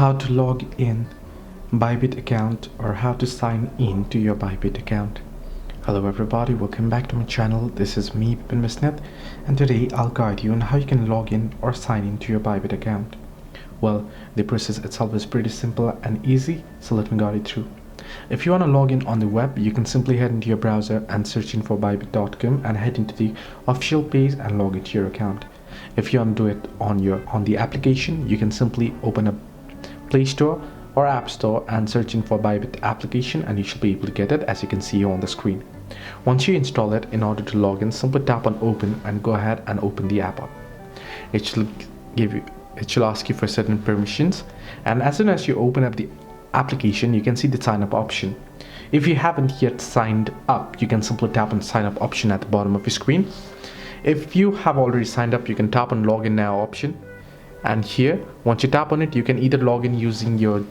how to log in Bybit account or how to sign in to your Bybit account. Hello everybody, welcome back to my channel. This is me, Bybit, and today I'll guide you on how you can log in or sign in to your Bybit account. Well, the process itself is pretty simple and easy, so let me guide you through. If you want to log in on the web, you can simply head into your browser and search in for bybit.com and head into the official page and log into your account. If you want to do it on the application, you can simply open a Play Store or App Store and search in for Bybit application, and you should be able to get it as you can see here on the screen. Once you install it, in order to log in, simply tap on open and go ahead and open the app up. It should ask you for certain permissions, and as soon as you open up the application, you can see the sign up option. If you haven't yet signed up, you can simply tap on sign up option at the bottom of your screen. If you have already signed up, you can tap on login now option, and here once you tap on it, you can either log in using your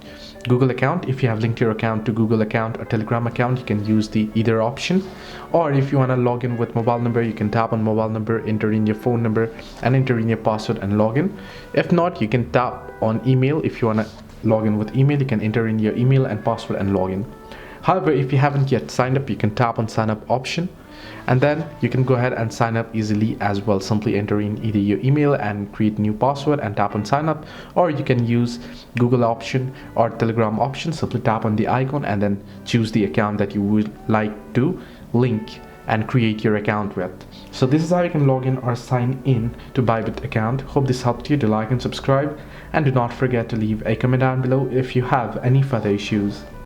Google account. If you have linked your account to Google account or Telegram account, you can use the either option, or if you want to log in with mobile number, you can tap on mobile number, enter in your phone number and enter in your password and log in. If not, you can tap on email. If you want to log in with email, you can enter in your email and password and log in. However, if you haven't yet signed up, you can tap on sign up option, and then you can go ahead and sign up easily as well. Simply enter in either your email and create new password and tap on sign up, or you can use Google option or Telegram option. Simply tap on the icon and then choose the account that you would like to link and create your account with. So this is how you can log in or sign in to Bybit account. Hope this helped you. Do like and subscribe, and do not forget to leave a comment down below if you have any further issues.